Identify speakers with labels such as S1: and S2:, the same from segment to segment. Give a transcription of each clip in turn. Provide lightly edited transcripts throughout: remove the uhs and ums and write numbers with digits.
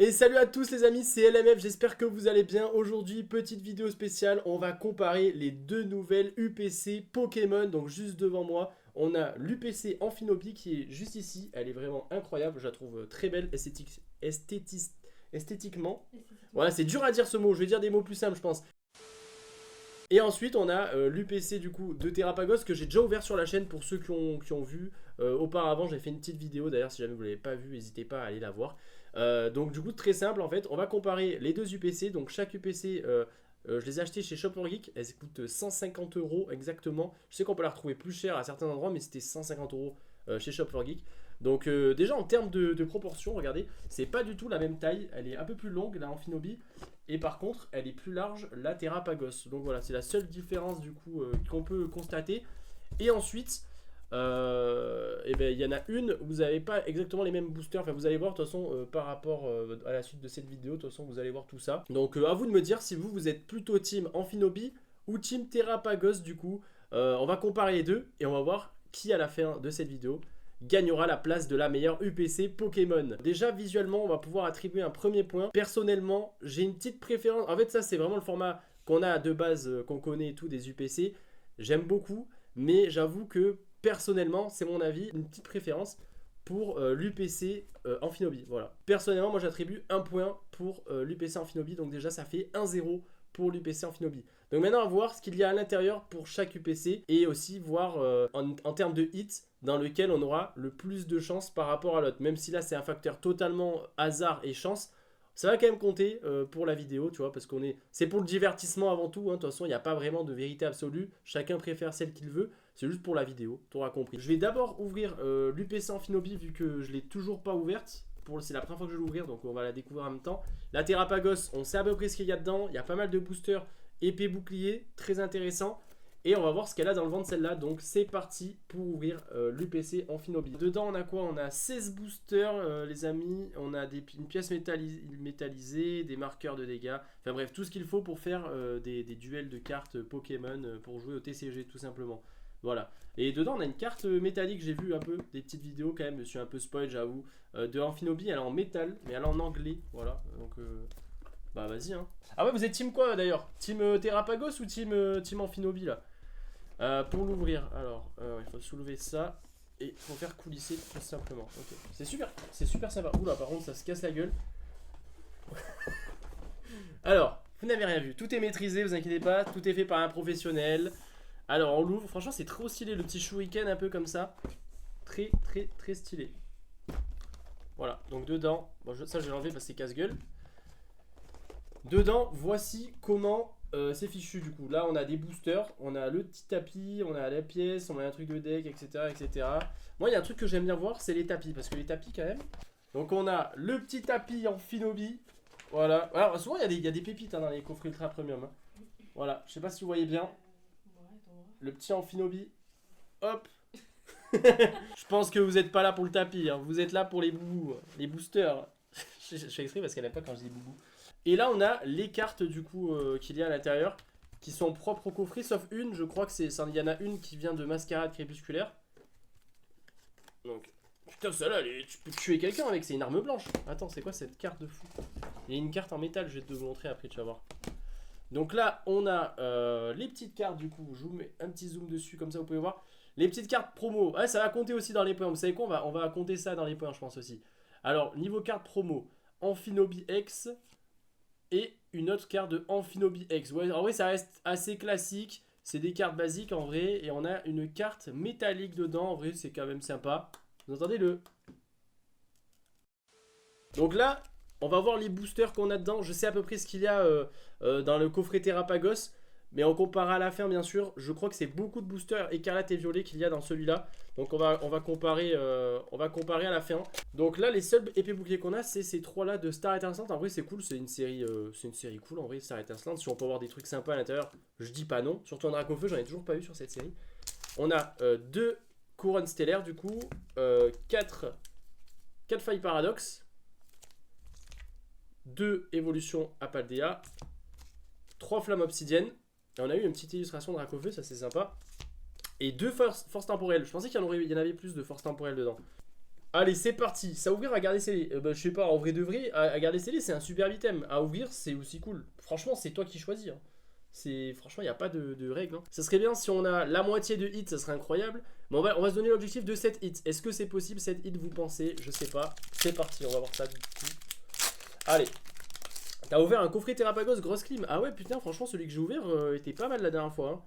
S1: Et salut à tous les amis, c'est LMF, j'espère que vous allez bien. Aujourd'hui, petite vidéo spéciale, on va comparer les deux nouvelles UPC Pokémon. Donc juste devant moi, on a l'UPC Amphinobi qui est juste ici. Elle est vraiment incroyable, je la trouve très belle esthétiquement. Voilà, c'est dur à dire ce mot, je vais dire des mots plus simples je pense. Et ensuite on a l'UPC du coup de Terrapagos que j'ai déjà ouvert sur la chaîne pour ceux qui ont vu auparavant. J'ai fait une petite vidéo d'ailleurs, si jamais vous ne l'avez pas vu, n'hésitez pas à aller la voir. Donc du coup très simple en fait, on va comparer les deux UPC. Donc chaque UPC, je les ai achetés chez Shop 4 Geek, elles coûtent 150 € exactement. Je sais qu'on peut la retrouver plus cher à certains endroits, mais c'était 150 € chez Shop 4 Geek. Donc déjà en termes de proportion, regardez, c'est pas du tout la même taille, elle est un peu plus longue la Amphinobi. Et par contre, elle est plus large, la Terrapagos. Donc voilà, c'est la seule différence du coup qu'on peut constater. Et ensuite, eh ben, il y en a une, vous n'avez pas exactement les mêmes boosters. Enfin, vous allez voir de toute façon par rapport à la suite de cette vidéo. De toute façon, vous allez voir tout ça. Donc à vous de me dire si vous êtes plutôt team Amphinobi ou team Terrapagos du coup. On va comparer les deux et on va voir qui à la fin de cette vidéo gagnera la place de la meilleure UPC Pokémon. Déjà visuellement on va pouvoir attribuer un premier point. Personnellement j'ai une petite préférence. En fait ça c'est vraiment le format qu'on a de base, qu'on connaît et tout des UPC. J'aime beaucoup mais j'avoue que personnellement c'est mon avis, une petite préférence pour l'UPC Amphinobi. Voilà. Personnellement moi j'attribue un point pour l'UPC Amphinobi. Donc déjà ça fait 1-0 pour l'UPC Amphinobi. Donc maintenant on va voir ce qu'il y a à l'intérieur pour chaque UPC et aussi voir en termes de hits dans lequel on aura le plus de chance par rapport à l'autre. Même si là c'est un facteur totalement hasard et chance, ça va quand même compter pour la vidéo, tu vois, parce c'est pour le divertissement avant tout, hein. De toute façon il n'y a pas vraiment de vérité absolue, chacun préfère celle qu'il veut, c'est juste pour la vidéo, tu auras compris. Je vais d'abord ouvrir l'UPC Amphinobi vu que je ne l'ai toujours pas ouverte. C'est la première fois que je vais l'ouvrir, donc on va la découvrir en même temps. La Terrapagos, on sait à peu près ce qu'il y a dedans, il y a pas mal de boosters épée bouclier, très intéressant. Et on va voir ce qu'elle a dans le ventre celle-là. Donc c'est parti pour ouvrir l'UPC Amphinobi. Dedans on a quoi? On a 16 boosters les amis. On a une pièce métallisée, des marqueurs de dégâts. Enfin bref, tout ce qu'il faut pour faire des duels de cartes Pokémon pour jouer au TCG tout simplement. Voilà. Et dedans on a une carte métallique, j'ai vu un peu des petites vidéos quand même. Je suis un peu spoil j'avoue. De Amphinobi, elle est en métal mais elle est en anglais. Voilà. Donc bah vas-y hein. Ah ouais vous êtes team quoi d'ailleurs? Team Terrapagos ou team Amphinobi là? Pour l'ouvrir, alors il faut soulever ça et il faut faire coulisser tout simplement. Ok, c'est super sympa. Oula, par contre, ça se casse la gueule. Alors, vous n'avez rien vu, tout est maîtrisé, vous inquiétez pas, tout est fait par un professionnel. Alors, on l'ouvre, franchement, c'est trop stylé le petit shuriken un peu comme ça. Très stylé. Voilà, donc dedans, bon, ça je vais l'enlever parce que c'est casse-gueule. Dedans, voici comment c'est fichu du coup. Là, on a des boosters, on a le petit tapis, on a la pièce, on a un truc de deck, etc. Moi, il y a un truc que j'aime bien voir, c'est les tapis. Parce que les tapis, quand même. Donc, on a le petit tapis Amphinobi. Voilà. Alors, souvent, il y a des pépites hein, dans les coffrets ultra premium. Hein. Voilà. Je sais pas si vous voyez bien. Le petit Amphinobi. Hop. Je pense que vous n'êtes pas là pour le tapis. Hein. Vous êtes là pour les boubous, les boosters. Je fais exprès parce qu'elle n'aime pas quand je dis boubou. Et là on a les cartes du coup qu'il y a à l'intérieur qui sont propres au coffret sauf une, je crois que il y en a une qui vient de Mascarade Crépusculaire. Donc putain celle-là tu peux tuer quelqu'un avec, c'est une arme blanche. Attends c'est quoi cette carte de fou? Il y a une carte en métal, je vais te montrer après tu vas voir. Donc là on a les petites cartes du coup, je vous mets un petit zoom dessus comme ça vous pouvez voir. Les petites cartes promo, ouais, ça va compter aussi dans les points, vous savez quoi, on va compter ça dans les points je pense aussi. Alors niveau carte promo, Amphinobi X et une autre carte de Amphinobi X. Ouais, en vrai, ça reste assez classique. C'est des cartes basiques en vrai. Et on a une carte métallique dedans. En vrai, c'est quand même sympa. Vous entendez le... Donc là, on va voir les boosters qu'on a dedans. Je sais à peu près ce qu'il y a dans le coffret Terrapagos. Mais on compare à la fin, bien sûr. Je crois que c'est beaucoup de boosters écarlate et violet qu'il y a dans celui-là. Donc on va comparer à la fin. Donc là, les seuls épées boucliers qu'on a, c'est ces trois-là de Star Étincelante. En vrai, c'est cool. C'est une série cool. En vrai, Star Étincelante. Si on peut avoir des trucs sympas à l'intérieur, je dis pas non. Surtout en Dracofeu, j'en ai toujours pas eu sur cette série. On a deux couronnes stellaires, du coup. 4 failles paradoxes. 2 évolutions à Paldea. 3 flammes obsidiennes. Et on a eu une petite illustration de Dracofeu, ça c'est sympa. Et 2 forces temporelles. Je pensais qu'il y en avait plus de forces temporelles dedans. Allez, c'est parti. Ça à ouvrir à garder scellé. Bah, je sais pas, en vrai de vrai, à garder scellé, c'est un super item. À ouvrir, c'est aussi cool. Franchement, c'est toi qui choisis, hein. Franchement, il n'y a pas de règle, hein. Ça serait bien si on a la moitié de hits, ça serait incroyable. Mais on va se donner l'objectif de 7 hits. Est-ce que c'est possible 7 hits, vous pensez? Je sais pas. C'est parti, on va voir ça du coup. Allez. T'as ouvert un coffret Terrapagos grosse clim. Ah ouais, putain, franchement, celui que j'ai ouvert était pas mal la dernière fois, hein.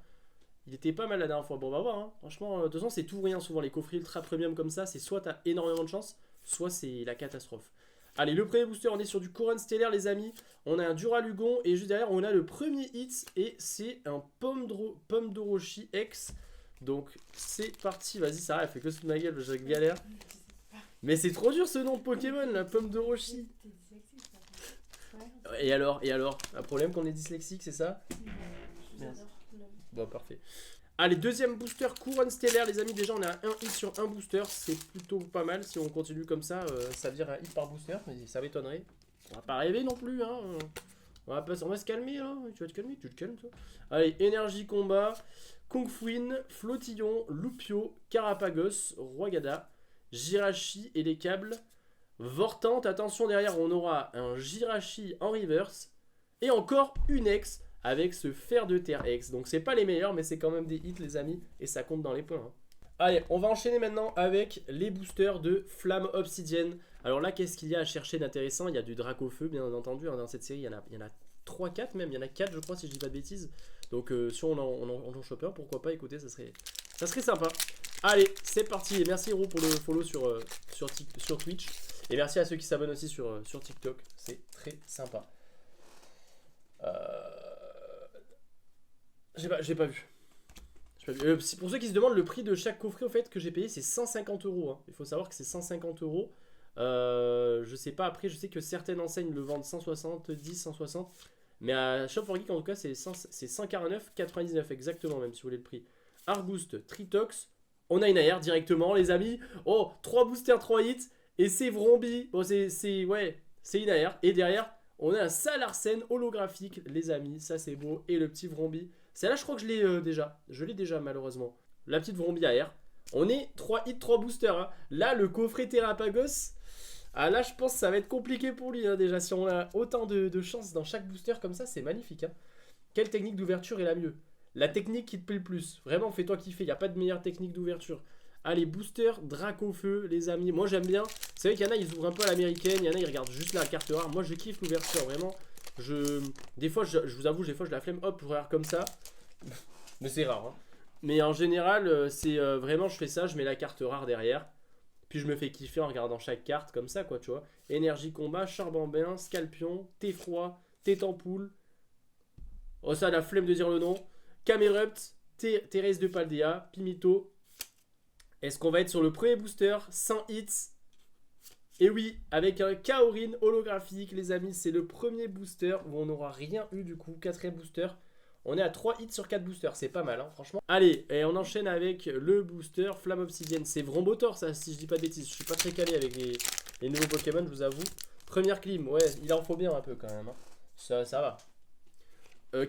S1: Il était pas mal la dernière fois. Bon, on va voir, hein. Franchement, de toute façon, c'est tout ou rien souvent. Les coffrets ultra premium comme ça, c'est soit t'as énormément de chance, soit c'est la catastrophe. Allez, le premier booster, on est sur du Couronne Stellaire, les amis. On a un Duralugon et juste derrière, on a le premier hit et c'est un Pomme d'Orochi X. Donc, c'est parti. Vas-y, ça elle fait que sous ma gueule, je galère. Mais c'est trop dur ce nom de Pokémon, la Pomme d'Orochi. Et alors, un problème qu'on est dyslexique, c'est ça? Merci. Bon, parfait. Allez, deuxième booster Couronne Stellaire, les amis. Déjà, on a un hit sur un booster. C'est plutôt pas mal. Si on continue comme ça, ça veut dire un hit par booster. Mais ça m'étonnerait. On va pas rêver non plus, hein. On va se calmer, là. Tu vas te calmer, tu te calmes, toi. Allez, énergie combat. Kung Fuin, Flottillon, Lupio, Carapagos, Roigada, Jirachi et les câbles. Vortante, attention, derrière, on aura un Jirachi en reverse. Et encore une ex avec ce fer de terre X. Donc c'est pas les meilleurs, mais c'est quand même des hits, les amis, et ça compte dans les points, hein. Allez, on va enchaîner maintenant avec les boosters de Flamme Obsidienne. Alors là, qu'est-ce qu'il y a à chercher d'intéressant? Il y a du Dracofeu, bien entendu, hein, dans cette série. Il y en a 3-4 même, il y en a 4 je crois, si je dis pas de bêtises. Donc si on en chope un, pourquoi pas, écoutez, ça serait sympa. Allez, c'est parti, et merci Hero pour le follow sur Twitch. Et merci à ceux qui s'abonnent aussi sur TikTok, c'est très sympa. J'ai pas vu. Pour ceux qui se demandent, le prix de chaque coffret au fait que j'ai payé, c'est 150 euros, hein. Il faut savoir que c'est 150 euros. Je sais pas, après, je sais que certaines enseignes le vendent 170, 160. Mais à Shop4Geek, en tout cas, c'est 149,99 exactement, même si vous voulez le prix. Argoost, Tritox. On a une AR directement, les amis. Oh, 3 boosters, 3 hits. Et c'est Vrombi. Bon, c'est une AR. Et derrière, on a un Salarsen holographique, les amis. Ça, c'est beau. Et le petit Vrombi. Celle-là, je crois que je l'ai déjà. Je l'ai déjà, malheureusement. La petite Vrombi AR. On est 3 hits, 3 boosters, hein. Là, le coffret Terrapagos. Ah, là, je pense que ça va être compliqué pour lui, hein, déjà. Si on a autant de chance dans chaque booster comme ça, c'est magnifique, hein. Quelle technique d'ouverture est la mieux? La technique qui te plaît le plus. Vraiment, fais-toi kiffer. Il n'y a pas de meilleure technique d'ouverture. Allez, booster Dracofeu, les amis. Moi, j'aime bien. C'est vrai qu'il y en a, ils ouvrent un peu à l'américaine. Il y en a, ils regardent juste la carte rare. Moi, je kiffe l'ouverture, vraiment. Des fois, je vous avoue, des fois, je la flemme. Hop, je regarde comme ça. Mais c'est rare, hein. Mais en général, c'est vraiment, je fais ça. Je mets la carte rare derrière. Puis je me fais kiffer en regardant chaque carte comme ça, quoi, tu vois. Énergie combat, Charbambin, Scalpion, Thé-Froid, Thé-Tempoule. Oh, ça, la flemme de dire le nom. Camerupt, Thérèse de Paldea, Pimito. Est-ce qu'on va être sur le premier booster 100 hits? Et oui, avec un Kaorin holographique, les amis, c'est le premier booster où on n'aura rien eu du coup. Quatrième booster. On est à 3 hits sur 4 boosters, c'est pas mal, hein, franchement. Allez, et on enchaîne avec le booster Flamme Obsidienne. C'est Vrombotor, ça, si je dis pas de bêtises. Je suis pas très calé avec les nouveaux Pokémon, je vous avoue. Première clim, ouais, il en faut bien un peu quand même, hein. Ça va.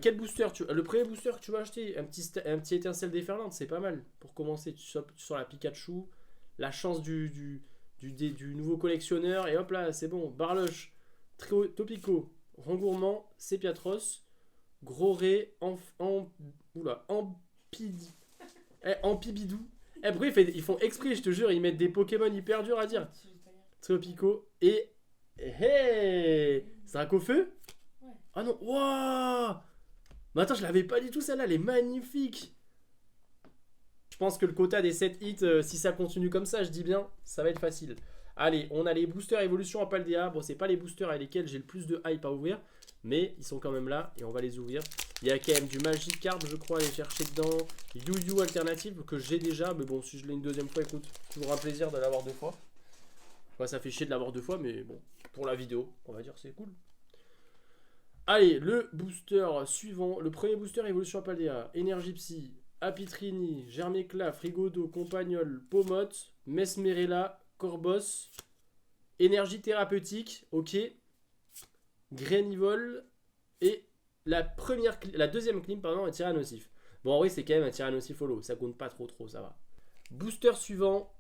S1: Quel booster Le premier booster que tu vas acheter, un petit étincelle déferlante, c'est pas mal. Pour commencer, tu sors la Pikachu, la chance du nouveau collectionneur, et hop là, c'est bon. Barloche, Topico, Rangourmand, Sépiatros, Groré, Ampibidou. Eh, pourquoi ils font exprès, je te jure, ils mettent des Pokémon hyper durs à dire. Topico et... Hey, Dracofeu. Ah non, waouh. Mais attends, je l'avais pas du tout celle-là, elle est magnifique. Je pense que le quota des 7 hits, si ça continue comme ça, je dis bien, ça va être facile. Allez, on a les boosters évolution à Paldea. Bon, c'est pas les boosters avec lesquels j'ai le plus de hype à ouvrir, mais ils sont quand même là et on va les ouvrir. Il y a quand même du Magikarp, je crois, à aller chercher dedans. Yu-Yu alternative que j'ai déjà, mais bon, si je l'ai une deuxième fois, écoute, toujours un plaisir de l'avoir 2 fois. Ouais, ça fait chier de l'avoir 2 fois, mais bon, pour la vidéo, on va dire c'est cool. Allez, le booster suivant. Le premier booster évolution à Paldea. Énergie Psy, Apitrini, Germécla, Frigodo, Compagnol, Pomote, Mesmerella, Corbos. Énergie thérapeutique, ok. Grenivol. Et la deuxième clim, pardon, un Tyrannosif. Bon, en vrai, c'est quand même un Tyrannosif holo. Ça compte pas trop, ça va. Booster suivant,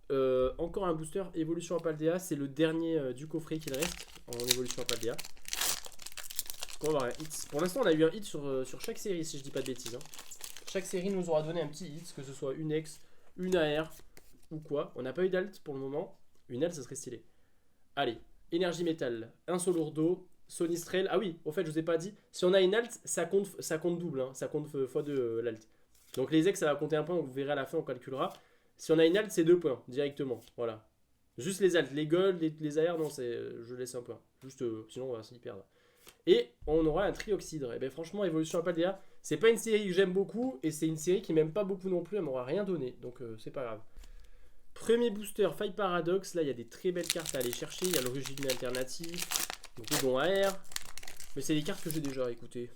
S1: encore un booster évolution Apaldea. C'est le dernier du coffret qu'il reste en évolution Apaldea. On va avoir un hit. Pour l'instant, on a eu un hit sur chaque série, si je dis pas de bêtises. Hein. Chaque série nous aura donné un petit hit, que ce soit une X, une AR ou quoi. On n'a pas eu d'alt pour le moment. Une alt, ça serait stylé. Allez, énergie métal, un Solourdo, Sonistrel. Ah oui, au fait, je vous ai pas dit. Si on a une alt, ça compte double. Hein. Ça compte x2 l'alt. Donc les X, ça va compter un point. Vous verrez à la fin, on calculera. Si on a une alt, c'est 2 points directement. Voilà. Juste les alts. Les gold, les AR, non, je laisse un point. Juste, sinon, on va s'y perdre. Et on aura un trioxydre. Et bien franchement, Evolution Apaldea, c'est pas une série que j'aime beaucoup. Et c'est une série qui m'aime pas beaucoup non plus. Elle m'aura rien donné. Donc c'est pas grave. Premier booster, Faille Paradox. Là, il y a des très belles cartes à aller chercher. Il y a l'origine alternative. Groudon AR. Mais c'est des cartes que j'ai déjà, écoutez.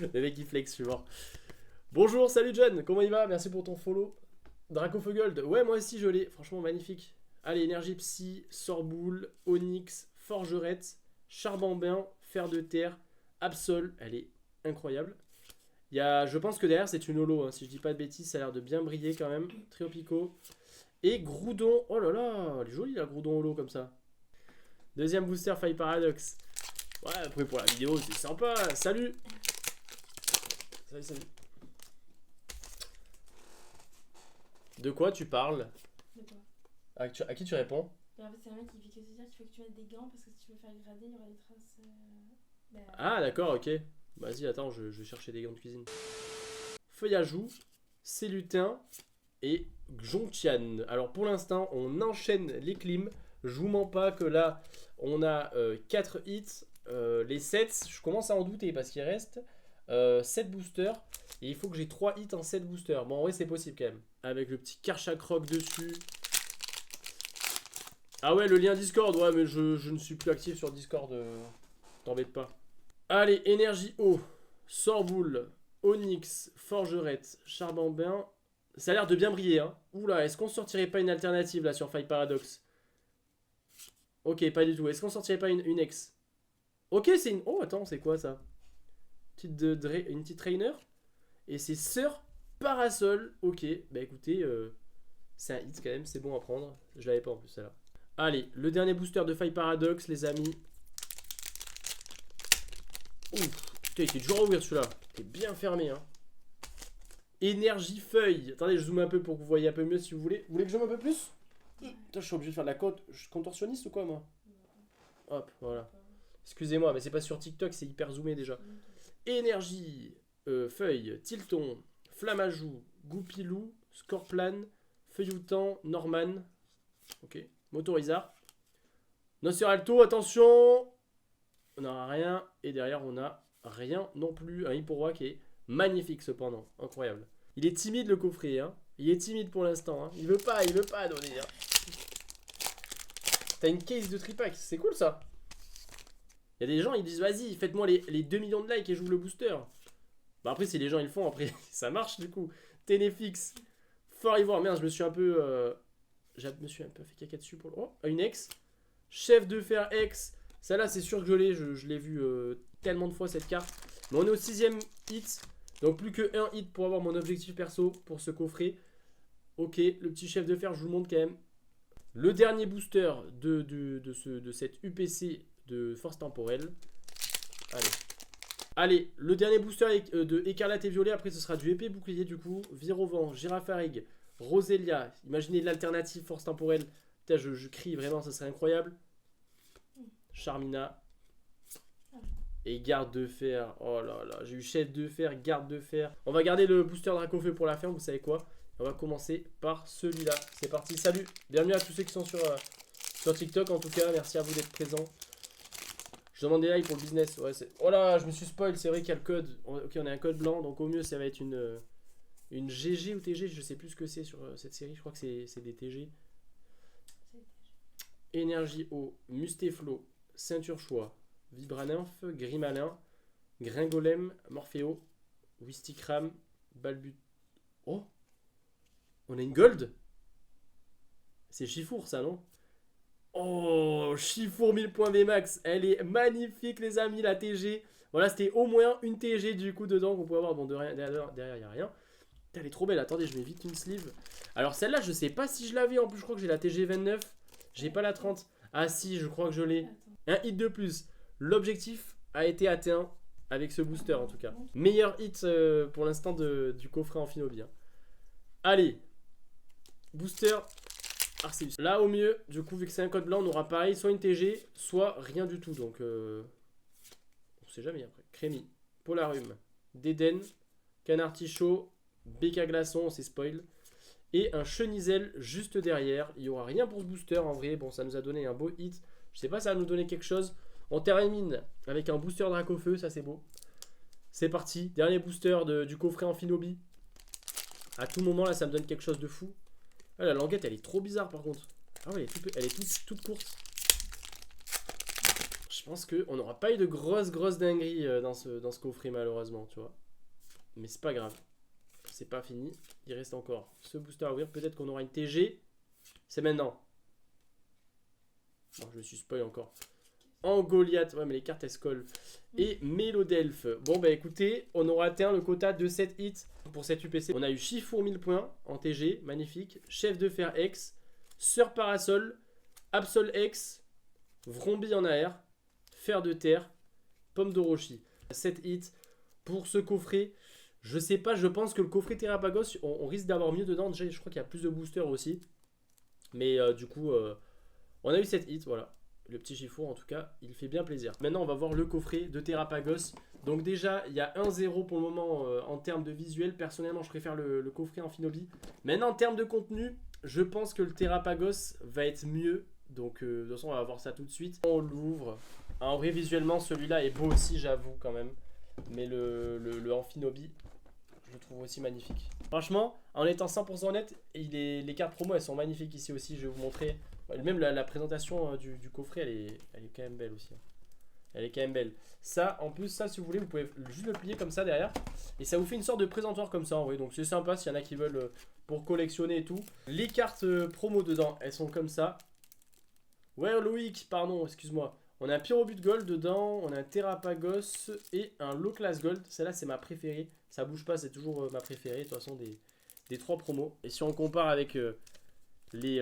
S1: Le mec qui flex, je suis mort. Bonjour, salut John, comment il va? Merci pour ton follow. Dracofogold, ouais, moi aussi je l'ai. Franchement, magnifique. Allez, énergie psy, Sorboule, Onyx, Forgerette, Charbambin, Fer de terre, Absol. Elle est incroyable. Je pense que derrière c'est une holo, hein, si je dis pas de bêtises, ça a l'air de bien briller quand même. Triopico. Et Groudon, oh là là, elle est jolie la Groudon holo comme ça. Deuxième booster, Faille Paradox. Ouais, après pour la vidéo, c'est sympa. Salut. Salut. De quoi tu parles?
S2: De quoi?
S1: À qui tu réponds?
S2: En fait, c'est un mec qui fait que te dire qu'il faut que tu mettes des gants parce que si tu veux faire grader, il y aura des traces.
S1: Ah, d'accord, ok. Vas-y, attends, je vais chercher des gants de cuisine. Feuillajou, Célutin et Jontian. Alors pour l'instant, on enchaîne les clims. Je vous mens pas que là, on a 4 hits. Les 7, je commence à en douter parce qu'il reste 7 boosters. Et il faut que j'ai 3 hits en 7 boosters. Bon, en vrai, c'est possible quand même. Avec le petit Karchakroc dessus. Ah ouais, le lien Discord. Ouais, mais je ne suis plus actif sur Discord. T'embête pas. Allez, énergie eau. Sorboule, Onyx, Forgerette, Charbambin. Ça a l'air de bien briller. Hein. Oula, est-ce qu'on sortirait pas une alternative là sur Faille Paradox? Ok, pas du tout. Est-ce qu'on sortirait pas une X? Ok, c'est une... Oh, attends, c'est quoi ça? Une petite trainer. Et c'est Sœur Parasol. Ok, bah écoutez, c'est un hit quand même, c'est bon à prendre. Je l'avais pas en plus, celle-là. Allez, le dernier booster de Faille Paradox, les amis. Ouf, putain, il était dur à ouvrir celui-là. Il était bien fermé, hein. Énergie feuille. Attendez, je zoome un peu pour que vous voyez un peu mieux si vous voulez. Vous voulez que je zoome un peu plus? Putain, je suis obligé de faire de la contorsionniste ou quoi, moi? Hop, voilà. Excusez-moi, mais c'est pas sur TikTok, c'est hyper zoomé déjà. Énergie, feuille, Tilton, Flamajou, Goupilou, Scorplan, Feuilloutant, Norman. Ok, Motorizard. Nosferalto, attention. On n'aura rien. Et derrière, on a rien non plus. Un Hipporoi qui est magnifique cependant. Incroyable. Il est timide le coffret. Hein. Il est timide pour l'instant. Hein. Il veut pas donner. Hein. T'as une case de tripack. C'est cool ça. Il y a des gens, ils disent vas-y, faites-moi les 2 millions de likes et j'ouvre le booster. Bah après, si les gens ils le font, après, ça marche du coup. Ténéfix. Fort Ivoire. Merde, je me suis un peu fait caca dessus pour le... Oh, une ex. Chef de fer ex. Celle-là, c'est sûr que je l'ai vu tellement de fois cette carte. Mais on est au 6ème hit. Donc plus que 1 hit pour avoir mon objectif perso pour ce coffret. Ok, le petit chef de fer, je vous le montre quand même. Le dernier booster de cette UPC de force temporelle. Allez, le dernier booster de écarlate et violet. Après, ce sera du épée bouclier du coup. Virovent, Girafarig, Roselia. Imaginez l'alternative force temporelle. Putain, je crie vraiment, ça serait incroyable. Charmina. Et garde de fer. Oh là là, j'ai eu chef de fer, garde de fer. On va garder le booster Dracofeu pour la fin, vous savez quoi? On va commencer par celui-là. C'est parti, salut. Bienvenue à tous ceux qui sont sur TikTok en tout cas. Merci à vous d'être présents. Je demande des likes pour le business. Ouais, oh là, je me suis spoil, c'est vrai qu'il y a le code. Ok, on a un code blanc, donc au mieux ça va être une GG ou TG. Je sais plus ce que c'est sur cette série. Je crois que c'est des TG. Énergie eau, Mustéflo, Ceinture choix, Vibranymphe, Grimalin, Gringolem, Morpheo, Wistikram, Balbut. Oh, on a une gold. C'est Chifour ça, non? Oh, Chifour 1000 points VMAX. Elle est magnifique les amis, la TG. Voilà, c'était au moins une TG du coup dedans qu'on peut avoir. Bon, derrière il n'y a rien. Putain, elle est trop belle. Attendez, je mets vite une sleeve. Alors celle-là, je sais pas si je l'avais. En plus, je crois que j'ai la TG29. J'ai pas la 30. Ah si, je crois que je l'ai. Un hit de plus. L'objectif a été atteint avec ce booster en tout cas. Meilleur hit pour l'instant du coffret Amphinobi. Hein. Allez. Booster Arceus. Là au mieux, du coup, vu que c'est un code blanc, on aura pareil, soit une TG, soit rien du tout. Donc, on sait jamais après. Crémy, Polarium, Déden, Canartichaud, BK Glaçon, c'est spoil. Et un Chenizel juste derrière. Il n'y aura rien pour ce booster en vrai. Bon, ça nous a donné un beau hit. Je sais pas, ça va nous donner quelque chose. On termine avec un booster Dracofeu, ça c'est beau. C'est parti. Dernier booster du coffret Amphinobi. À tout moment là, ça me donne quelque chose de fou. Ah, la languette, elle est trop bizarre par contre. Ah ouais, elle est toute courte. Je pense qu'on n'aura pas eu de grosses dingueries dans ce coffret malheureusement, tu vois. Mais c'est pas grave. C'est pas fini. Il reste encore ce booster à ouvrir. Peut-être qu'on aura une TG. C'est maintenant. Bon, je me suis spoil encore. En Goliath. Ouais, mais les cartes elles se collent. Et Mélodelph. Bon, bah écoutez, on aura atteint le quota de 7 hits pour cette UPC. On a eu Chifour 1000 points en TG. Magnifique. Chef de fer X. Sœur Parasol. Absol X. Vrombi en AR. Fer de terre. Pomme d'Orochi. 7 hits pour ce coffret. Je sais pas, je pense que le coffret Terrapagos, on risque d'avoir mieux dedans. Déjà, je crois qu'il y a plus de boosters aussi. Mais du coup, on a eu 7 hits, voilà. Le petit Chifour, en tout cas, il fait bien plaisir. Maintenant, on va voir le coffret de Terrapagos. Donc déjà, il y a 1-0 pour le moment en termes de visuel. Personnellement, je préfère le coffret Amphinobi. Maintenant, en termes de contenu, je pense que le Terrapagos va être mieux. Donc, de toute façon, on va voir ça tout de suite. On l'ouvre. En vrai, visuellement, celui-là est beau aussi, j'avoue, quand même. Mais le Amphinobi, je le trouve aussi magnifique. Franchement, en étant 100% honnête, les cartes promo, elles sont magnifiques ici aussi. Je vais vous montrer. Même la présentation du coffret, elle est quand même belle aussi. Elle est quand même belle. Ça, en plus, ça, si vous voulez, vous pouvez juste le plier comme ça derrière. Et ça vous fait une sorte de présentoir comme ça, en vrai. Donc c'est sympa s'il y en a qui veulent pour collectionner et tout. Les cartes promo dedans, elles sont comme ça. Ouais, Loïc, pardon, excuse-moi. On a un Pyrobut Gold dedans, on a un Terrapagos et un Low Class Gold. Celle-là, c'est ma préférée. Ça bouge pas, c'est toujours ma préférée. De toute façon, des 3 promos. Et si on compare avec les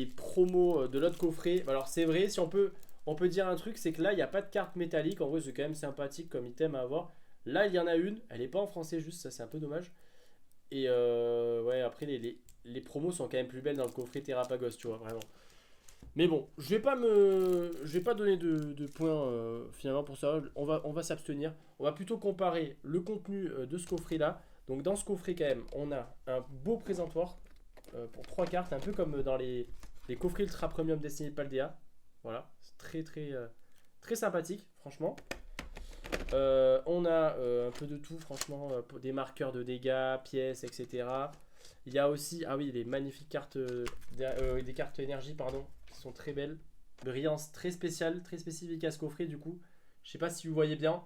S1: promos de l'autre coffret, alors c'est vrai, si on peut dire un truc, c'est que là, il n'y a pas de carte métallique. En vrai, c'est quand même sympathique comme item à avoir. Là, il y en a une. Elle n'est pas en français, juste, ça, c'est un peu dommage. Et ouais, après, les promos sont quand même plus belles dans le coffret Terrapagos, tu vois, vraiment. Mais bon, je vais pas donner de points finalement pour ça. On va s'abstenir. On va plutôt comparer le contenu de ce coffret là. Donc dans ce coffret quand même, on a un beau présentoir pour 3 cartes, un peu comme dans les coffrets ultra premium destinés de Paldea. Voilà, c'est très sympathique, franchement. On a un peu de tout, franchement, des marqueurs de dégâts, pièces, etc. Il y a aussi, ah oui, les magnifiques cartes, des cartes énergie, pardon, qui sont très belles. Brillance très spéciale, très spécifique à ce coffret, du coup. Je sais pas si vous voyez bien.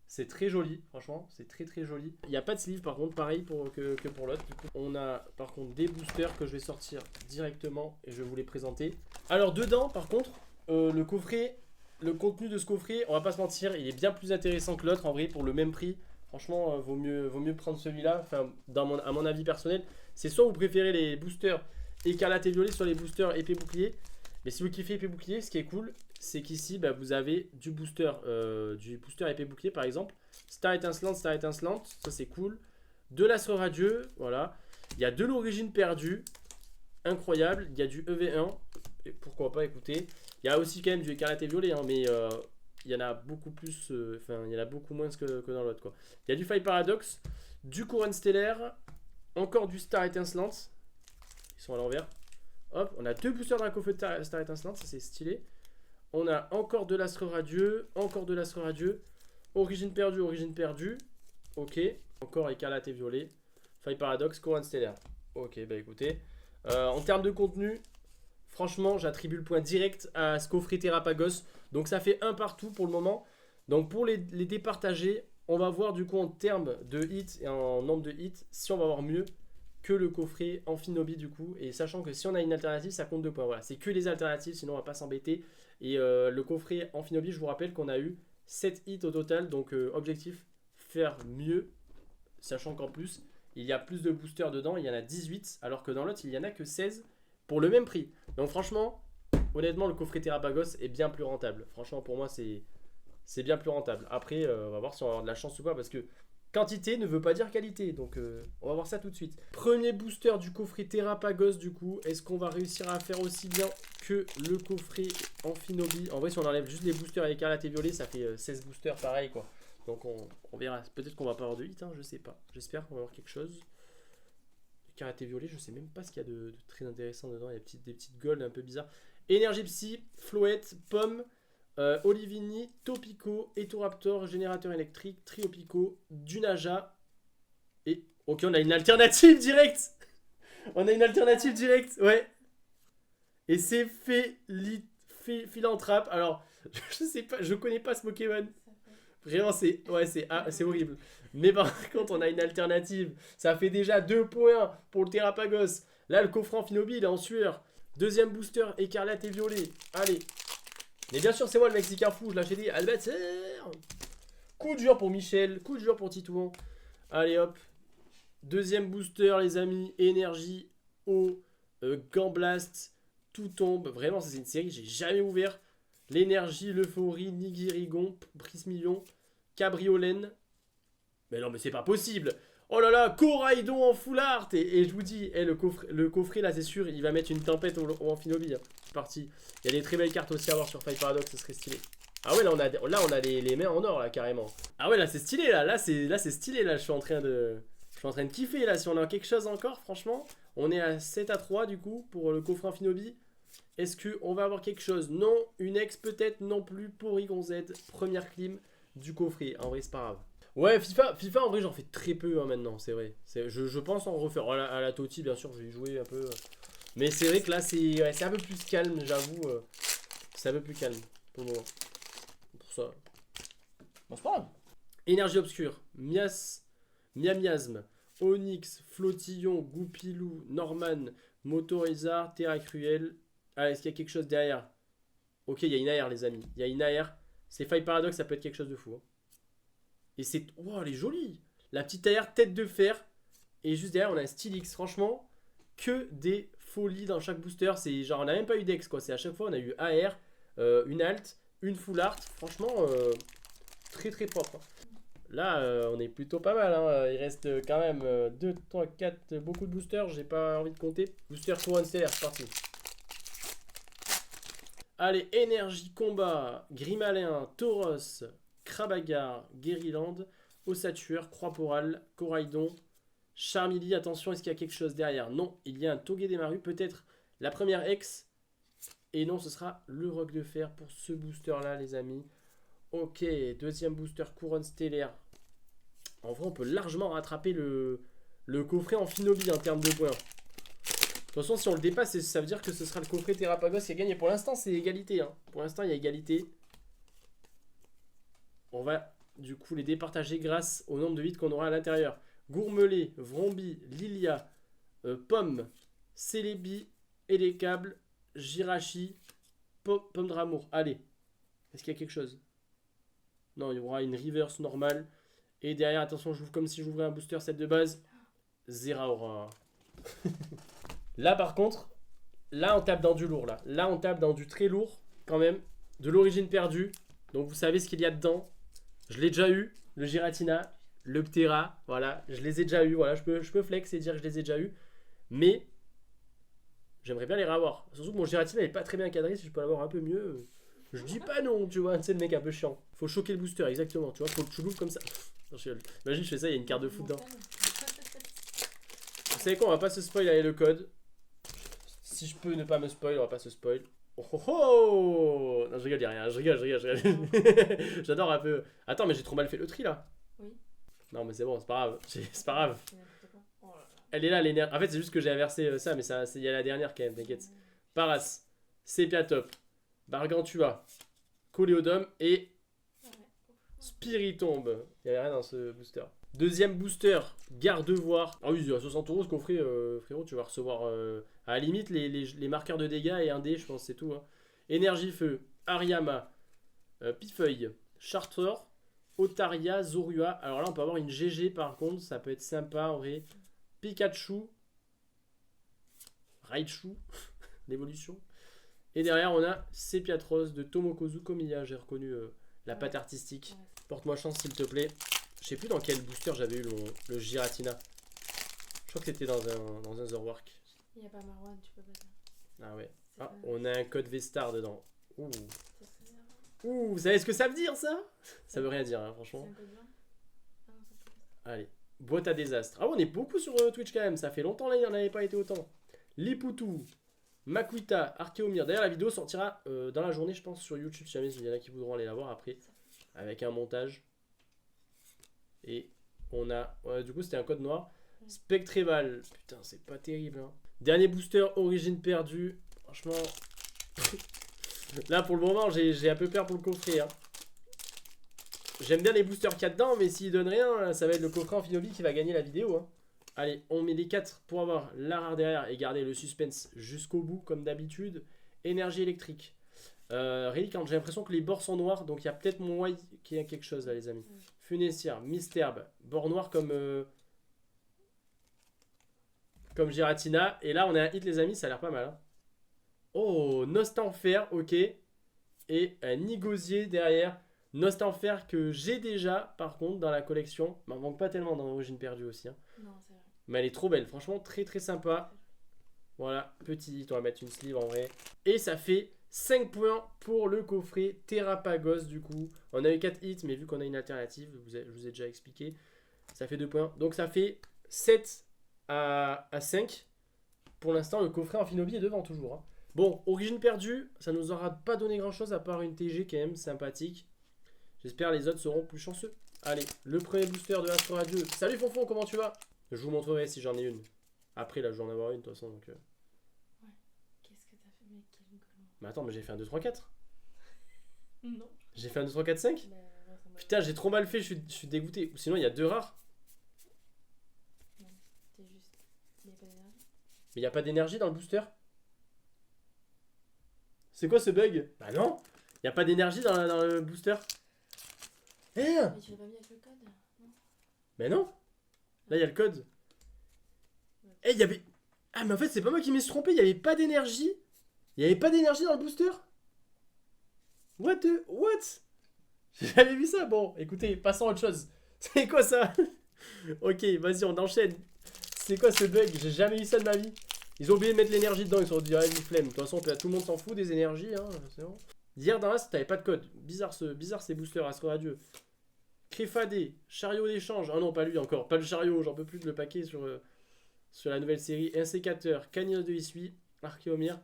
S1: C'est très joli, franchement, c'est très joli. Il n'y a pas de sleeve, par contre, pareil que pour l'autre. Du coup, on a par contre des boosters que je vais sortir directement et je vais vous les présenter. Alors, dedans, par contre, le coffret, le contenu de ce coffret, on va pas se mentir, il est bien plus intéressant que l'autre en vrai pour le même prix. Franchement, vaut mieux prendre celui-là, enfin, à mon avis personnel. C'est soit vous préférez les boosters écarlate et violet, soit les boosters épée bouclier. Mais si vous kiffez épée bouclier, ce qui est cool, c'est qu'ici, bah, vous avez du booster épée bouclier par exemple. Star étincelante, ça c'est cool. De l'astre radieux, voilà. Il y a de l'origine perdue, incroyable. Il y a du EV1, et pourquoi pas, écoutez. Il y a aussi quand même du écarlate et violet, hein, mais il y en a beaucoup plus, enfin il y en a beaucoup moins que dans l'autre quoi. Il y a du Faille Paradoxe, du Couronne Stellaire, encore du Star étincelante. Ils sont à l'envers. Hop, on a 2 boosters Dracofeu de Star étincelante, ça c'est stylé. On a encore de l'astre radieux, origine perdue, ok. Encore écarlate et violet, Faille Paradoxe, Couronne Stellaire. Ok, bah écoutez, en termes de contenu, franchement, j'attribue le point direct à ce coffret Terrapagos. Donc ça fait 1 partout pour le moment. Donc pour les départager, on va voir du coup en termes de hits et en nombre de hits si on va avoir mieux que le coffret Amphinobi du coup. Et sachant que si on a une alternative, ça compte 2 points. Voilà, c'est que les alternatives, sinon on va pas s'embêter. Et le coffret Amphinobi, je vous rappelle qu'on a eu 7 hits au total. Donc objectif, faire mieux sachant qu'en plus, il y a plus de boosters dedans, il y en a 18, alors que dans l'autre, il y en a que 16 pour le même prix. Donc franchement, honnêtement, le coffret Terrapagos est bien plus rentable. Franchement, pour moi, c'est bien plus rentable. Après, on va voir si on va avoir de la chance ou pas, parce que quantité ne veut pas dire qualité. Donc, on va voir ça tout de suite. Premier booster du coffret Terrapagos, du coup. Est-ce qu'on va réussir à faire aussi bien que le coffret Amphinobi? En vrai, si on enlève juste les boosters écarlate et violet, ça fait 16 boosters pareil, quoi. Donc, on verra. Peut-être qu'on va pas avoir de hit, hein, je sais pas. J'espère qu'on va avoir quelque chose. Écarlate et violet, je sais même pas ce qu'il y a de très intéressant dedans. Il y a des petites golds un peu bizarres. Énergie Psy, Floette, Pomme. Olivini, Topico, Etoraptor, Générateur électrique, Triopico, Dunaja. Et. Ok, on a une alternative directe. On a une alternative directe, ouais. Et c'est Philanthrape. Alors, je sais pas, je connais pas ce Pokémon. Vraiment, c'est horrible. Mais par contre, on a une alternative. Ça fait déjà 2 points pour le Terrapagos. Là, le coffret Amphinobi, il est en sueur. Deuxième booster, écarlate et violet. Allez. Mais bien sûr, c'est moi le Mexicain fou, je l'ai dit. Albater. Coup dur pour Michel, coup dur pour Titouan. Allez hop. Deuxième booster, les amis. Énergie, eau, Gambblast. Tout tombe. Vraiment, c'est une série que j'ai jamais ouvert. L'énergie, l'euphorie, Nigirigon, Prismillion, Cabriolène. Mais non, mais c'est pas possible. Oh là là, Coraidon en full art. Et je vous dis, le coffret là, c'est sûr, il va mettre une tempête au Amphinobi. C'est parti. Il y a des très belles cartes aussi à avoir sur Fight Paradox, ce serait stylé. Ah ouais, là on a les mains en or là carrément. Ah ouais, là c'est stylé là, c'est stylé là, je suis en train de kiffer là. Si on a quelque chose encore, franchement, on est à 7-3 du coup pour le coffret Amphinobi. Est-ce qu'on va avoir quelque chose? Non, une ex peut-être non plus pour Rigon Z, première clim du coffret. En vrai, c'est pas grave. Ouais, FIFA en vrai, j'en fais très peu hein, maintenant, c'est vrai. Je pense en refaire. À la Toti, bien sûr, je vais y jouer un peu. Mais c'est vrai que là, c'est un peu plus calme, j'avoue. C'est un peu plus calme pour le moment. Pour ça. Bon, c'est pas grave. Énergie obscure, Miasme, Onyx, Flottillon, Goupilou, Norman, Motorizard, Terra Cruel. Ah, est-ce qu'il y a quelque chose derrière? Ok, il y a une AR, les amis. Il y a une AR. C'est Fight Paradox, ça peut être quelque chose de fou. Hein. Et c'est. Wow, elle est jolie! La petite AR, tête de fer. Et juste derrière, on a un Stylix. Franchement, que des folies dans chaque booster. C'est genre, on n'a même pas eu d'ex, quoi. C'est à chaque fois, on a eu AR, une alt, une full art. Franchement, très très propre. Hein. Là, on est plutôt pas mal. Hein. Il reste quand même 2, 3, 4, beaucoup de boosters. J'ai pas envie de compter. Booster Couronne Stellaire, c'est parti. Allez, énergie, combat, Grimalin, Tauros, Krabagar, Guériland, Ossatueur, Croix-Poral, Coraidon, Charmilly. Attention, est-ce qu'il y a quelque chose derrière? Non, il y a un Togedemaru, peut-être la première ex. Et non, ce sera le Roc de Fer pour ce booster-là, les amis. Ok, deuxième booster, Couronne Stellaire. En vrai, on peut largement rattraper le coffret Amphinobi en termes de points. De toute façon, si on le dépasse, ça veut dire que ce sera le coffret Terrapagos qui a gagné. Pour l'instant, c'est égalité. Hein. Pour l'instant, il y a égalité. On va du coup les départager grâce au nombre de vides qu'on aura à l'intérieur. Gourmelet, Vrombi, Lilia, Pomme, Célébi, Elecable, Jirachi, Pomme d'amour. Allez. Est-ce qu'il y a quelque chose? Non, il y aura une reverse normale. Et derrière, attention, j'ouvre comme si j'ouvrais un booster set de base. Zeraora. Là, par contre, là, on tape dans du lourd. Là, on tape dans du très lourd, quand même. De l'origine perdue. Donc, vous savez ce qu'il y a dedans. Je l'ai déjà eu. Le Giratina, le Ptera. Voilà, je les ai déjà eu. Voilà, je peux flex et dire que je les ai déjà eu. Mais, j'aimerais bien les revoir. Surtout que mon Giratina n'est pas très bien cadré. Si je peux l'avoir un peu mieux, je dis pas non, tu vois. C'est le mec un peu chiant. Faut choquer le booster, exactement. Tu vois, faut que tu l'ouvres comme ça. Imagine, je fais ça, il y a une carte de foot dedans. Vous savez quoi, on va pas se spoil avec le code. Si je peux ne pas me spoil, on va pas se spoil. Oh oh oh! Non, je rigole, y'a rien, je rigole. J'adore un peu. Attends, mais j'ai trop mal fait le tri là.
S2: Oui.
S1: Non, mais c'est bon, c'est pas grave. C'est pas grave. Elle est là, l'énergie. En fait, c'est juste que j'ai inversé ça, mais il y a la dernière quand même, t'inquiète. Paras, Sepiatop, Bargantua, Coléodome et Spiritombe. Il y avait rien dans ce booster. Deuxième booster, Gardevoir. Ah oui, à 60 € ce coffret, frérot, tu vas recevoir à la limite les marqueurs de dégâts et un dé, je pense, c'est tout. Hein. Énergie Feu, Ariama, Pifeuille, Chartreur, Otaria, Zorua. Alors là, on peut avoir une GG par contre. Ça peut être sympa en vrai. Pikachu. Raichu. L'évolution. Et derrière, on a Sepiatros de Tomokozu Komiya. J'ai reconnu la patte artistique.
S2: Ouais.
S1: Porte-moi chance, s'il te plaît. Je sais plus dans quel booster j'avais eu le Giratina. Je crois que c'était dans un Zorwark.
S2: Il n'y a pas Marwan, tu peux pas ça.
S1: Ah ouais.
S2: C'est
S1: Ah,
S2: pas-
S1: on a un code Vestar dedans. Ouh.
S2: ça serait bien.
S1: Ouh, vous savez ce que ça veut dire ça? Ça veut rien dire, hein,
S2: C'est
S1: franchement.
S2: un peu blanc. Ah non, ça peut pas.
S1: Allez. Boîte à désastre. Ah, on est beaucoup sur Twitch quand même. Ça fait longtemps là, il n'y en avait pas été autant. Liputu. Makuita, Archeomir. D'ailleurs, la vidéo sortira dans la journée, je pense, sur YouTube. Si jamais il y en a qui voudront aller la voir après. Avec un montage. Et on a. Du coup, c'était un code noir. Spectreval. Putain, c'est pas terrible. Hein. Dernier booster, origine perdue. Franchement. Là, pour le moment, j'ai un peu peur pour le coffret. Hein. J'aime bien les boosters qu'il y a dedans, mais s'ils donnent rien, ça va être le coffret Amphinobi qui va gagner la vidéo. Hein. Allez, on met les 4 pour avoir la rare derrière et garder le suspense jusqu'au bout, comme d'habitude. Énergie électrique. Relique, j'ai l'impression que les bords sont noirs, donc il y a peut-être moyen qu'il y a quelque chose là, les amis. Funessière, Misterbe, bord noir comme Giratina. Et là, on a un hit, les amis, ça a l'air pas mal. Hein. Oh, Nostanfer, ok. Et un Nigosier derrière. Nostanfer que j'ai déjà, par contre, dans la collection. M'en manque pas tellement dans l'origine perdue aussi. Hein.
S2: Non, c'est vrai.
S1: Mais elle est trop belle, franchement, très très sympa. Voilà, petit hit, on va mettre une sleeve en vrai. Et ça fait 5 points pour le coffret Terrapagos du coup. On a eu 4 hits, mais vu qu'on a une alternative, je vous ai déjà expliqué, ça fait 2 points. Donc ça fait 7 à 5. Pour l'instant, le coffret Amphinobi est devant toujours. Hein. Bon, origine perdue, ça nous aura pas donné grand chose à part une TG quand même sympathique. J'espère les autres seront plus chanceux. Allez, le premier booster de Astro Radio. Salut Fonfon, comment tu vas? Je vous montrerai si j'en ai une. Après, là, je vais en avoir une de toute façon. Donc,
S2: Qu'est-ce que t'as fait, mec? Quel gland.
S1: Mais attends, mais j'ai fait un 2, 3, 4.
S2: Non.
S1: J'ai fait un 2, 3, 4, 5.
S2: Bah, ouais, ça m'a-
S1: Putain, j'ai trop mal fait, je suis dégoûté. Sinon, il y a 2 rares.
S2: T'es juste. Il n'y a pas d'énergie.
S1: Mais il n'y a pas d'énergie dans le booster. C'est quoi ce bug? Bah non, il n'y a pas d'énergie dans le booster. Eh,
S2: Mais tu l'as pas mis avec le code? Non.
S1: mais non. Là, il y a le code. Eh, il y avait... Ah, mais en fait, c'est pas moi qui me suis trompé, il n'y avait pas d'énergie. Il n'y avait pas d'énergie dans le booster. What? J'avais vu ça. Bon, écoutez, passons à autre chose. C'est quoi ça? Ok, vas-y, on enchaîne. C'est quoi ce bug? J'ai jamais eu ça de ma vie. Ils ont oublié de mettre l'énergie dedans, ils se sont dit, ah, une flemme. De toute façon, tout le monde s'en fout des énergies. Hein, c'est bon. Hier, dans l'As, t'avais pas de code. Bizarre ces boosters, Astro Radio. Crifadé, chariot d'échange. Ah non, pas lui encore. Pas le chariot, j'en peux plus de le paquet sur la nouvelle série. Insécateur, Canyon de Issui, Archéomir,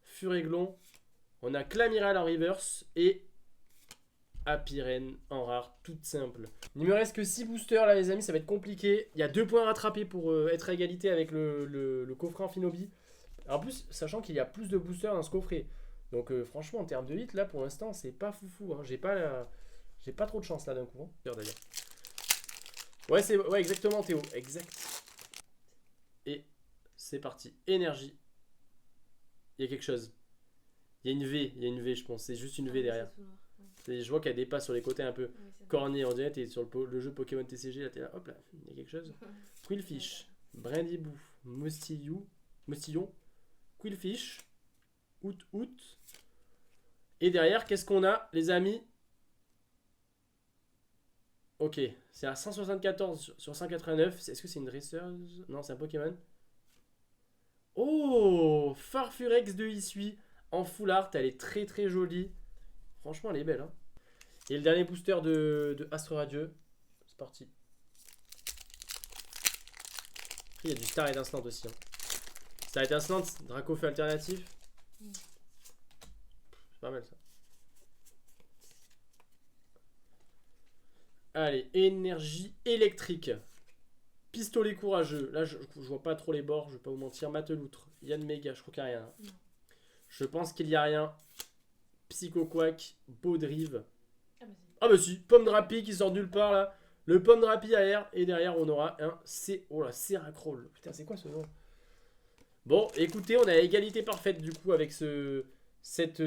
S1: Furéglon. On a Clamiral en reverse et Apirène en rare, toute simple. Il me reste que 6 boosters là, les amis, ça va être compliqué. Il y a 2 points à rattraper pour être à égalité avec le coffret Amphinobi. En plus, sachant qu'il y a plus de boosters dans ce coffret. Donc franchement, en termes de hit, là pour l'instant, c'est pas foufou. Hein. J'ai pas trop de chance là d'un coup. Hein. D'ailleurs. Ouais, exactement, Théo. Exact. Et c'est parti. Énergie. Il y a quelque chose. Il y a une V, je pense. C'est juste une V derrière.
S2: C'est tout noir. Ouais.
S1: Je vois qu'il y a des pas sur les côtés un peu
S2: Ouais, c'est vrai.
S1: cornés. On dirait que t'es sur le jeu Pokémon TCG. Là, t'es là. Hop là, il y a quelque chose. Quillfish, Brindibou, Moustillon, Quillfish, Out. Et derrière, qu'est-ce qu'on a, les amis? Ok, c'est à 174 sur 189. Est-ce que c'est une dresseuse? Non, c'est un Pokémon. Oh, Farfurex de Issui en full art. Elle est très très jolie. Franchement, elle est belle. Hein. Et le dernier booster de Astro Radio. C'est parti. Il y a du Star Étincelante aussi. Hein. Star Étincelante, Dracofeu alternatif. C'est pas mal ça. Allez, énergie électrique. Pistolet courageux. Là, je vois pas trop les bords, je vais pas vous mentir. Mateloutre, Yann Mega, je crois qu'il n'y a rien.
S2: Non.
S1: Je pense qu'il y a rien. Psycho Quack, Baudrive.
S2: Ah bah si.
S1: Ah bah si, Pomme Drapi qui sort nulle part là. Le Pomme Drapi AR. Et derrière, on aura un Seracroll. Putain, c'est quoi ce nom? Bon, écoutez, on a égalité parfaite du coup avec cette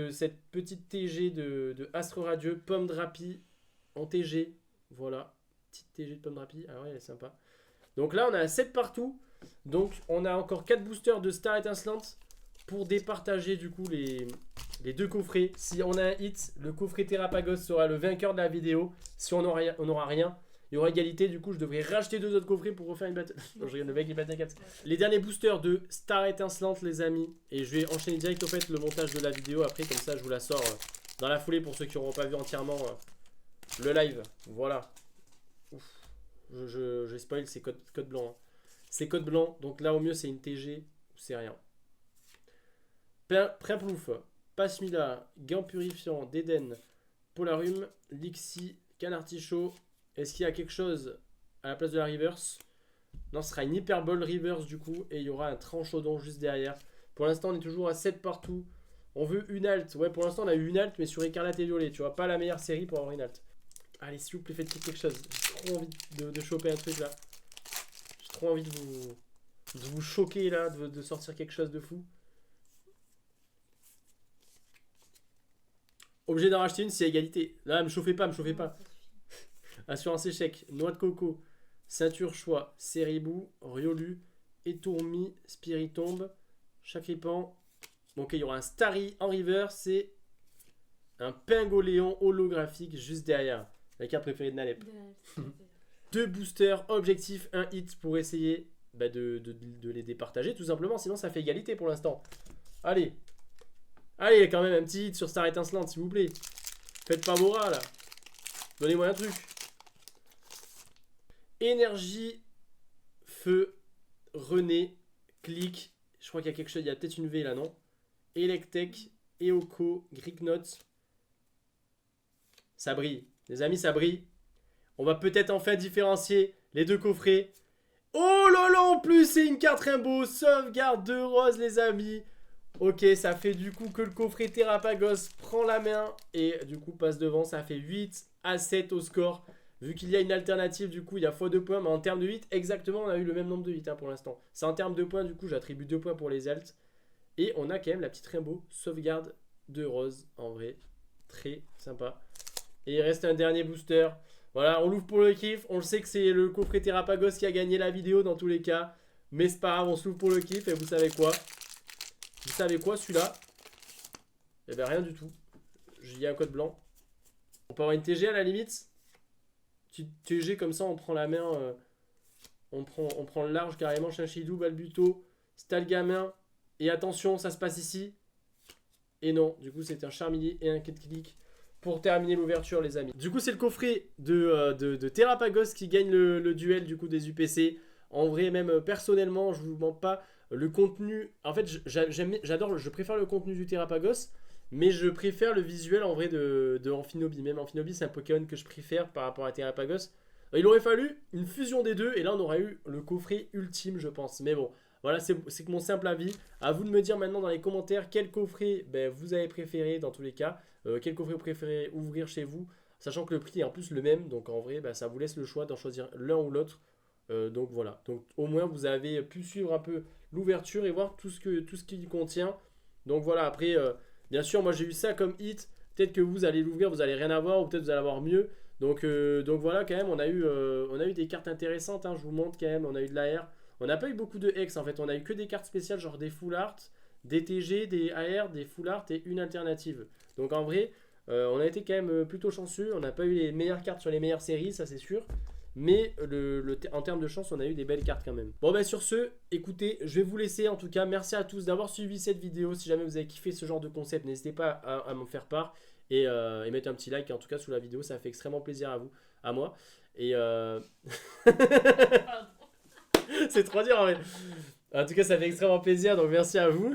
S1: petite TG de Astro Radio. Pomme Drapi en TG. Voilà. Petite TG de pomme drapi. Alors elle est sympa. Donc là, on a 7 partout. Donc on a encore 4 boosters de Star étincelante pour départager du coup les 2 coffrets. Si on a un hit, le coffret Terrapagos sera le vainqueur de la vidéo. Si on aura rien, il y aura égalité. Du coup, je devrais racheter 2 autres coffrets pour refaire une battle. Non, je regarde le mec, il bat 4. Les derniers boosters de Star étincelante, les amis. Et je vais enchaîner direct au fait le montage de la vidéo. Après, comme ça, je vous la sors dans la foulée pour ceux qui n'auront pas vu entièrement le live. Voilà. Ouf. Je spoil, c'est code blanc. Hein. C'est code blanc. Donc là, au mieux, c'est une TG. C'est rien. Primplouf, Pasmila, Gant Purifiant, Déden, Polarum, Lixi, Canartichaud. Est-ce qu'il y a quelque chose à la place de la reverse? Non, ce sera une Hyperbole reverse du coup. Et il y aura un Tranchodon juste derrière. Pour l'instant, on est toujours à 7 partout. On veut une alt. Ouais, pour l'instant, on a eu une alt, mais sur Écarlate et Violet. Tu vois, pas la meilleure série pour avoir une alt. Allez, s'il vous plaît, faites quelque chose. J'ai trop envie de choper un truc là. J'ai trop envie de vous choquer là, de sortir quelque chose de fou. Obligé d'en racheter une si y a égalité. Là, me chauffez pas, me chauffez pas. Assurance échec, noix de coco, ceinture choix, Ceribou, Riolu, Étourmi, Spiritombe, Chacripan. Donc il y aura un Starry en reverse et un Pingoléon holographique juste derrière. La carte préférée de Nalep. 2 boosters, objectif, 1 hit pour essayer de les départager tout simplement. Sinon ça fait égalité pour l'instant. Allez. Allez, quand même un petit hit sur Star étincelante s'il vous plaît. Faites pas vos rats là. Donnez-moi un truc. Énergie, feu, René, clic. Je crois qu'il y a quelque chose, il y a peut-être une V là, non? Electek, Eoko, Greeknote. Ça brille. Les amis, ça brille. On va peut-être enfin différencier les 2 coffrets. Oh là là, en plus, c'est une carte Rainbow. Sauvegarde de rose, les amis. Ok, ça fait du coup que le coffret Terrapagos prend la main et du coup passe devant. Ça fait 8 à 7 au score. Vu qu'il y a une alternative, du coup, il y a x2 points. Mais en termes de 8, exactement, on a eu le même nombre de 8 hein, pour l'instant. C'est en termes de points, du coup, j'attribue 2 points pour les alts. Et on a quand même la petite Rainbow. Sauvegarde de rose, en vrai. Très sympa. Et il reste un dernier booster. Voilà, on l'ouvre pour le kiff. On le sait que c'est le coffret Terrapagos qui a gagné la vidéo dans tous les cas. Mais c'est pas grave, on se l'ouvre pour le kiff. Et vous savez quoi? Vous savez quoi, celui-là? Il n'y avait rien du tout. Il y a un code blanc. On peut avoir une TG à la limite. Petite TG comme ça, on prend la main. On prend le large carrément. Chinchidou, Balbuto, Stalgamin. Et attention, ça se passe ici. Et non, du coup, c'est un Charmillier et un clic pour terminer l'ouverture, les amis. Du coup, c'est le coffret de Terrapagos qui gagne le duel du coup des UPC. En vrai, même personnellement, je vous mens pas. Le contenu, en fait, j'adore, je préfère le contenu du Terrapagos, mais je préfère le visuel en vrai de Amphinobi. Même Amphinobi, c'est un Pokémon que je préfère par rapport à Terrapagos. Il aurait fallu une fusion des deux, et là on aurait eu le coffret ultime, je pense. Mais bon, voilà, c'est que mon simple avis. À vous de me dire maintenant dans les commentaires quel coffret vous avez préféré dans tous les cas. Quel coffret vous préférez ouvrir chez vous, sachant que le prix est en plus le même. Donc en vrai, ça vous laisse le choix d'en choisir l'un ou l'autre. Donc voilà, donc au moins vous avez pu suivre un peu l'ouverture et voir tout ce qu'il contient. Donc voilà, après bien sûr moi j'ai eu ça comme hit, peut-être que vous allez l'ouvrir, vous allez rien avoir, ou peut-être vous allez avoir mieux. Donc voilà, quand même on a eu des cartes intéressantes hein, je vous montre quand même. On a eu de l'AR, on n'a pas eu beaucoup de Hex en fait, on a eu que des cartes spéciales genre des full art, des TG, des AR, des full art et une alternative. Donc en vrai on a été quand même plutôt chanceux, on n'a pas eu les meilleures cartes sur les meilleures séries, ça c'est sûr. Mais en termes de chance, on a eu des belles cartes quand même. Bon, sur ce, écoutez, je vais vous laisser en tout cas. Merci à tous d'avoir suivi cette vidéo. Si jamais vous avez kiffé ce genre de concept, n'hésitez pas à m'en faire part. Et mettez un petit like en tout cas sous la vidéo. Ça fait extrêmement plaisir à moi. Et c'est trop dur en vrai. En tout cas, ça fait extrêmement plaisir. Donc merci à vous.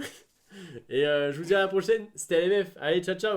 S1: Et je vous dis à la prochaine. C'était LMF. Allez, ciao, ciao.